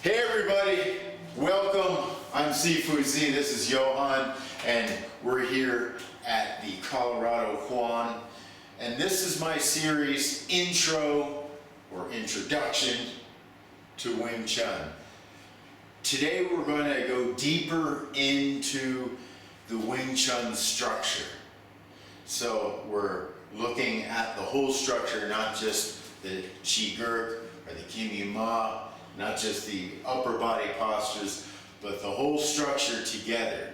Hey everybody, welcome. I'm Sifu Z, this is Johan, and we're here at the Colorado Kwoon. And this is my series, Intro or Introduction to Wing Chun. Today we're going to go deeper into the Wing Chun structure. So we're looking at the whole structure, not just the Chi Gurk or the Kimi Ma, not just the upper body postures, but the whole structure together.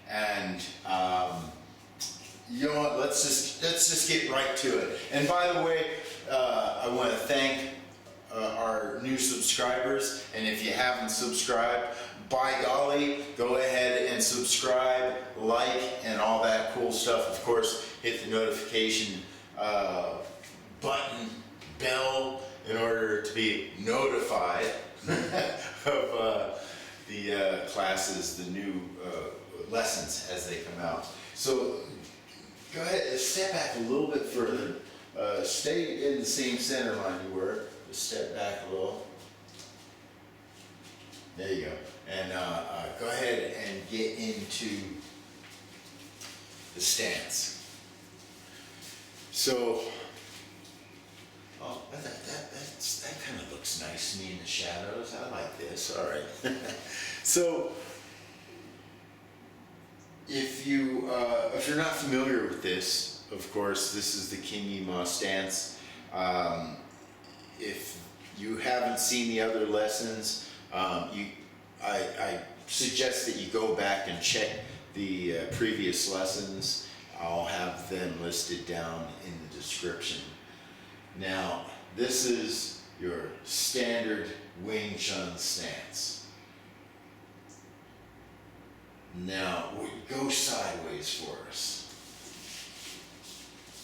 And you know what? Let's just get right to it. And by the way, I want to thank our new subscribers. And if you haven't subscribed, by golly, go ahead and subscribe, like, and all that cool stuff. Of course, hit the notification button, bell, in order to be notified of the classes, the new lessons as they come out. So go ahead, step back a little bit further. Stay in the same center line you were. Just step back a little. There you go. And go ahead and get into the stance. So, oh, that kind of looks nice to me in the shadows. I like this. All right. So, if you're not familiar with this, of course, this is the Kimi Ma stance. If you haven't seen the other lessons, I suggest that you go back and check the previous lessons. I'll have them listed down in the description. Now, this is your standard Wing Chun stance. Now, go sideways for us.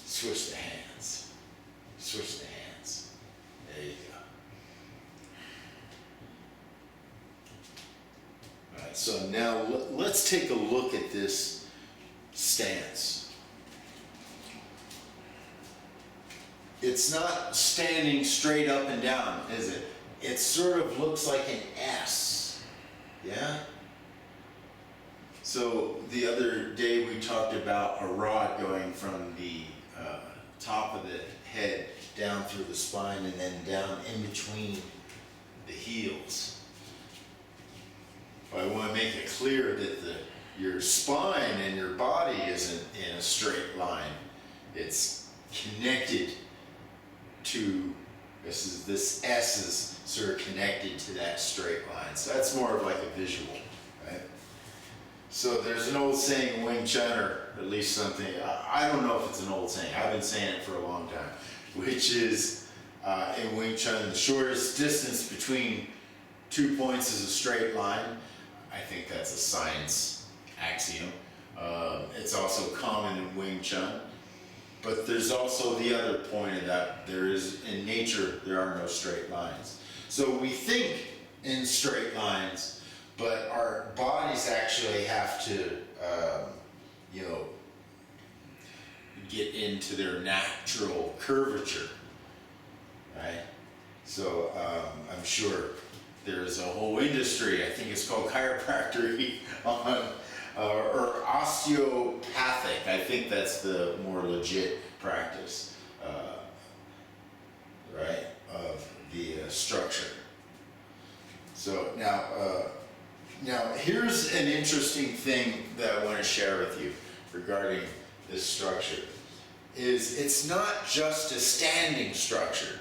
Switch the hands. Switch the hands. There you go. All right, so now let's take a look at this stance. It's not standing straight up and down, is it? It sort of looks like an S, yeah? So the other day we talked about a rod going from the top of the head down through the spine and then down in between the heels. I want to make it clear that your spine and your body isn't in a straight line. It's connected to, this S is sort of connected to that straight line. So that's more of like a visual, right? So there's an old saying in Wing Chun, or at least something, I don't know if it's an old saying, I've been saying it for a long time, which is in Wing Chun, the shortest distance between 2 points is a straight line. I think that's a science axiom. It's also common in Wing Chun. But there's also the other point of that. There is, in nature, there are no straight lines. So we think in straight lines, but our bodies actually have to, get into their natural curvature, right? So I'm sure there's a whole industry, I think it's called chiropractic, on or osteopathic. I think that's the more legit practice, right, of the structure. So now here's an interesting thing that I want to share with you regarding this structure. It's not just a standing structure.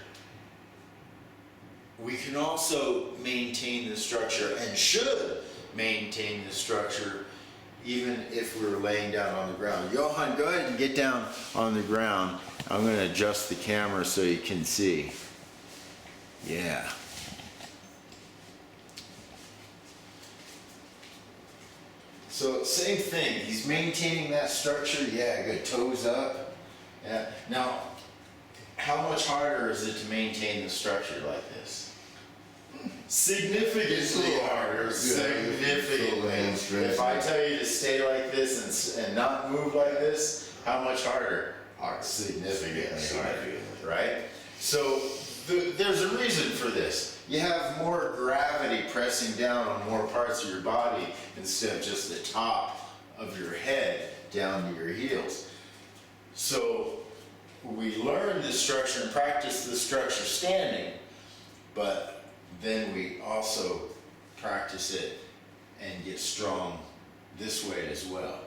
We can also maintain the structure and should maintain the structure even if we're laying down on the ground. Johan, go ahead and get down on the ground. I'm going to adjust the camera so you can see. Yeah. So same thing, he's maintaining that structure. Yeah, good, toes up. Yeah. Now, how much harder is it to maintain the structure like this? Significantly harder. Significantly. If I tell you to stay like this and not move like this, how much harder? Significantly harder, right? So there's a reason for this. You have more gravity pressing down on more parts of your body instead of just the top of your head down to your heels. So we learn this structure and practice this structure standing, but then we also practice it and get strong this way as well.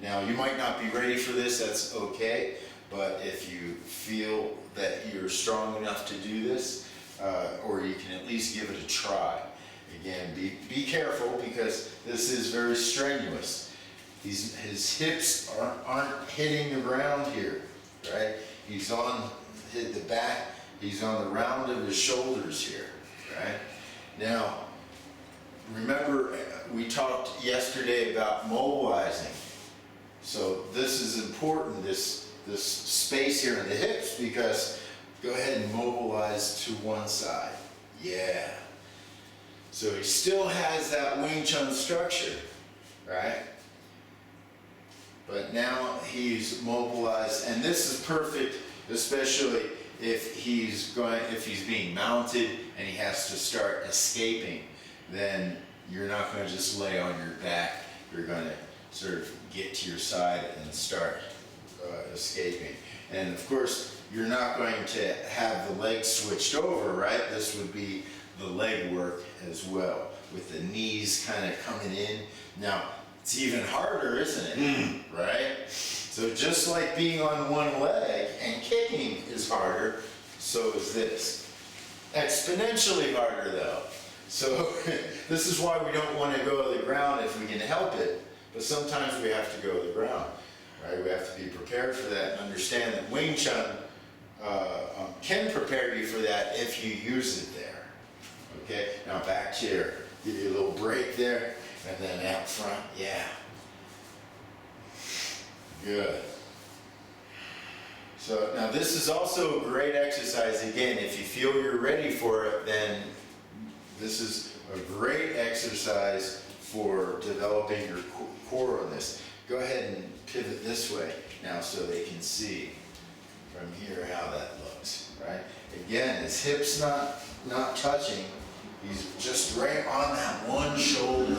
Now, you might not be ready for this, that's okay, but if you feel that you're strong enough to do this, or you can at least give it a try. Again, be careful because this is very strenuous. His hips aren't hitting the ground here, right? He's on the back, he's on the round of his shoulders here, right? Now, remember we talked yesterday about mobilizing. So this is important, this space here in the hips, because go ahead and mobilize to one side. Yeah. So he still has that Wing Chun structure, right? But now he's mobilized, and this is perfect, especially if he's being mounted and he has to start escaping. Then you're not going to just lay on your back. You're going to sort of get to your side and start escaping. And of course, you're not going to have the legs switched over, right? This would be the leg work as well, with the knees kind of coming in. Now, it's even harder, isn't it? Right? So just like being on one leg and kicking is harder, so is this. Exponentially harder though. So this is why we don't want to go to the ground if we can help it, but sometimes we have to go to the ground. Right? We have to be prepared for that and understand that Wing Chun can prepare you for that if you use it there. Okay, now back chair. Give you a little break there, and then out front, yeah. Good. So now this is also a great exercise. Again, if you feel you're ready for it, then this is a great exercise for developing your core on this. Go ahead and pivot this way now so they can see from here how that looks, right? Again, his hips not touching. He's just right on that one shoulder.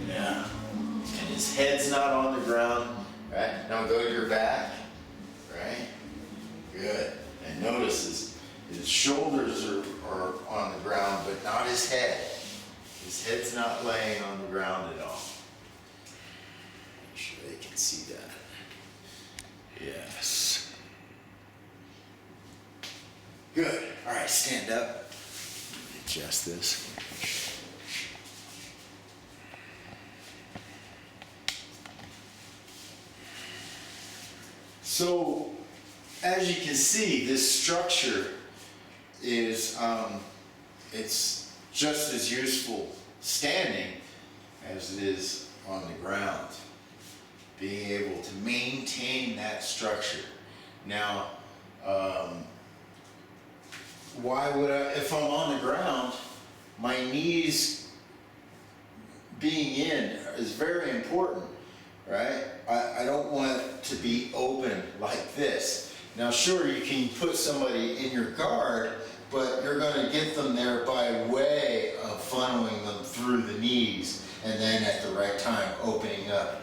Yeah. And his head's not on the ground, right? Now go to your back, right? Good. And notice his shoulders are on the ground, but not his head. His head's not laying on the ground at all. Make sure they can see that. Yes. Good. All right, stand up. Adjust this. So, as you can see, this structure is it's just as useful standing as it is on the ground. Being able to maintain that structure. Now, why would I, if I'm on the ground, my knees being in is very important, right? I don't want it to be open like this. Now sure, you can put somebody in your guard, but you're going to get them there by way of funneling them through the knees and then at the right time opening up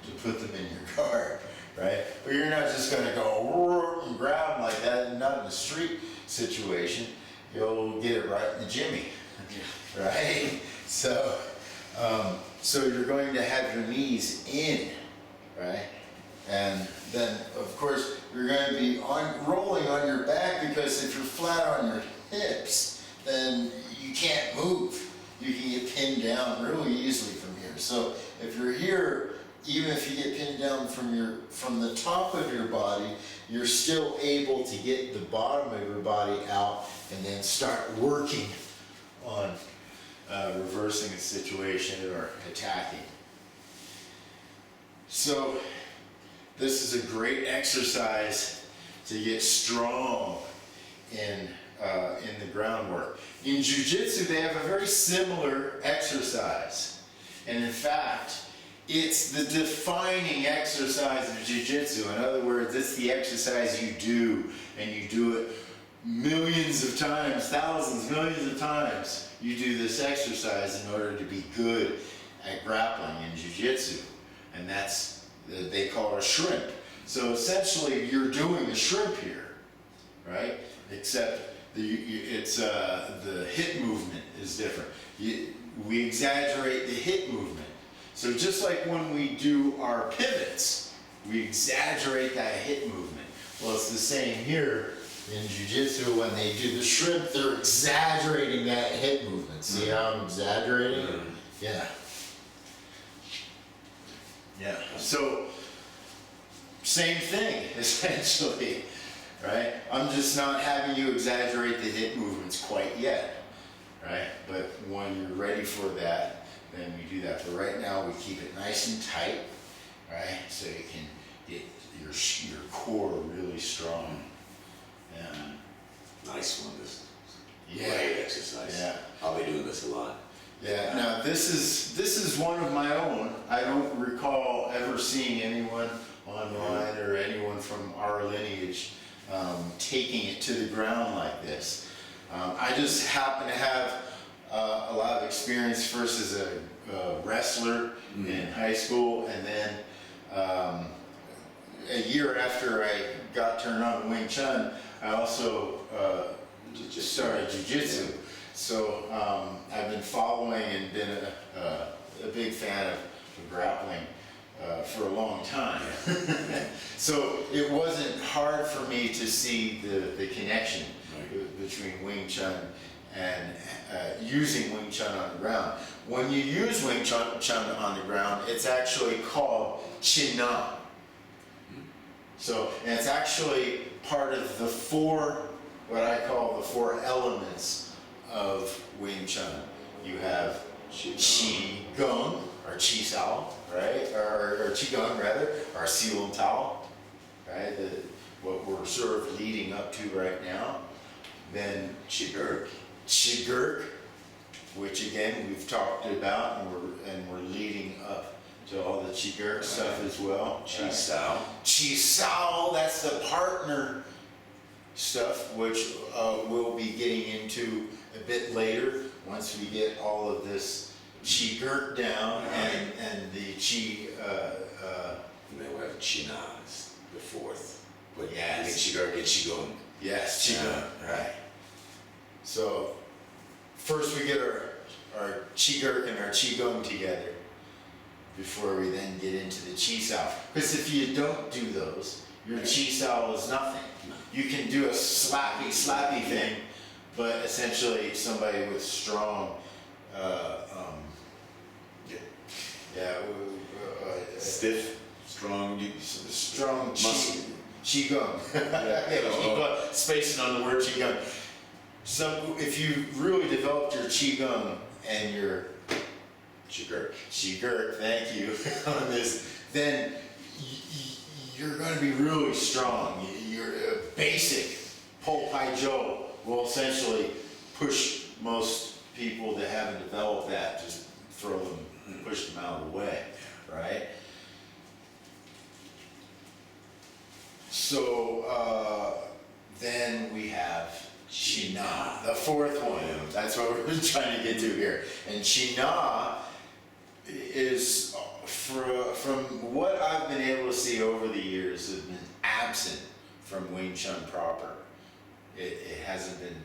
to put them in your guard, right? But you're not just going to go and grab them like that, and not in a street situation. You'll get it right in the jimmy, right? So, so you're going to have your knees in, right? And then, of course, you're going to be rolling on your back, because if you're flat on your hips, then you can't move. You can get pinned down really easily from here. So if you're here, even if you get pinned down from the top of your body, you're still able to get the bottom of your body out and then start working on reversing a situation or attacking. So this is a great exercise to get strong in the groundwork. In Jiu-Jitsu, they have a very similar exercise. And in fact, it's the defining exercise of Jiu-Jitsu. In other words, it's the exercise you do, and you do it millions of times, thousands, millions of times, you do this exercise in order to be good at grappling in jiu-jitsu. And they call it a shrimp. So essentially you're doing a shrimp here, right? Except the hip movement is different. We exaggerate the hip movement. So just like when we do our pivots, we exaggerate that hip movement. Well, it's the same here in jiu-jitsu. When they do the shrimp, they're exaggerating that hip movement. See how I'm exaggerating? Yeah. Yeah. So, same thing, essentially, right? I'm just not having you exaggerate the hip movements quite yet, right? But when you're ready for that, then we do that. But right now, we keep it nice and tight, right? So you can get your core really strong. Yeah. Nice one, this Yeah. leg exercise. Yeah. I'll be doing this a lot. Yeah. Now this is one of my own. I don't recall ever seeing anyone online or anyone from our lineage taking it to the ground like this. I just happen to have a lot of experience first as a wrestler in high school, and then a year after I got turned on to Wing Chun, I also started jiu-jitsu. So I've been following and been a big fan of grappling for a long time. So it wasn't hard for me to see the connection between Wing Chun and using Wing Chun on the ground. When you use Wing Chun on the ground, it's actually called Chin Na. So, and it's actually part of the what I call the four elements of Wing Chun. You have Qi Gong, or Qi Sao, right? Or Qi Gong rather, or Siu Tao, right? What we're sort of leading up to right now. Then Qi Gurk, which again we've talked about, and we're leading up to all the Qi Gurk stuff as well. Qi Sao. Qi Sao, that's the partner stuff, which we'll be getting into a bit later once we get all of this Qi Gurk down and the Qi. And then we have Qi Na, the fourth. But yes. Qi Gurk and Qi Gong. Yes, Qi Gong, right. So first we get our Qi Gurk and our Qi Gong together before we then get into the Qi Sao. Because if you don't do those, your Qi Sao is nothing. You can do a slappy thing, but essentially somebody with strong, stiff, strong muscle. Qi Gong. Spacing on the word Qi Gong. So if you really developed your Qi Gong and your Qi Gurk, thank you, on this, then you're going to be really strong. Your basic Po Pai Jo will essentially push most people that haven't developed that, just throw them, push them out of the way, right? So then we have Qi Na, the fourth one. That's what we're trying to get to here. And Qi Na is, from what I've been able to see over the years, has been absent from Wing Chun proper. It hasn't been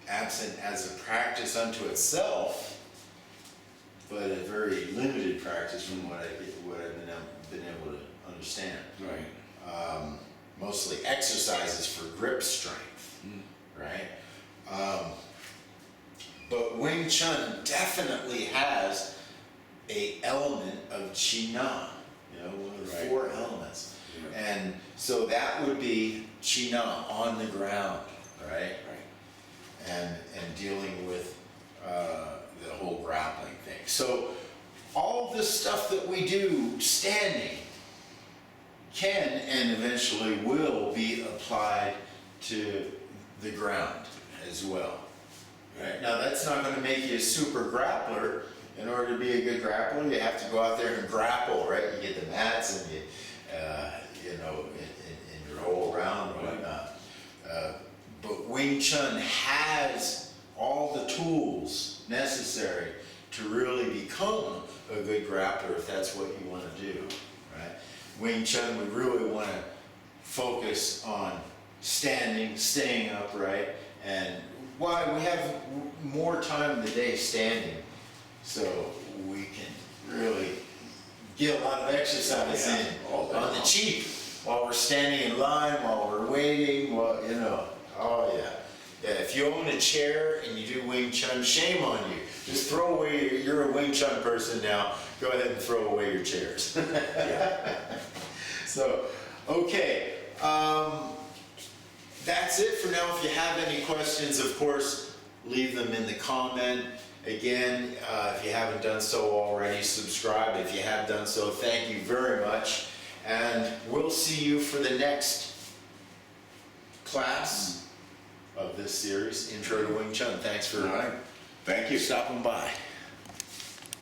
absent as a practice unto itself, but a very limited practice from what I've been able to understand. Right. Mostly exercises for grip strength, right? But Wing Chun definitely has a element of Qi Na, one of the four elements. Yeah. And so that would be Qi Na on the ground, right? And dealing with the whole grappling thing. So all this stuff that we do standing can and eventually will be applied to the ground as well. Right? Now that's not going to make you a super grappler. In order to be a good grappler, you have to go out there and grapple, right? You get the mats and you, and you roll around and whatnot. but Wing Chun has all the tools necessary to really become a good grappler if that's what you want to do, right? Wing Chun, we really want to focus on standing, staying upright, and why we have more time in the day standing, so we can really get a lot of exercise in on the cheap while we're standing in line, while we're waiting, while, you know, oh yeah. Yeah, if you own a chair and you do Wing Chun, shame on you. Just throw away, you're a Wing Chun person now, go ahead and throw away your chairs. So, okay, that's it for now. If you have any questions, of course, leave them in the comment. Again, if you haven't done so already, subscribe. If you have done so, thank you very much. And we'll see you for the next class of this series, Intro to Wing Chun. Thanks for All right. Thank you. stopping by.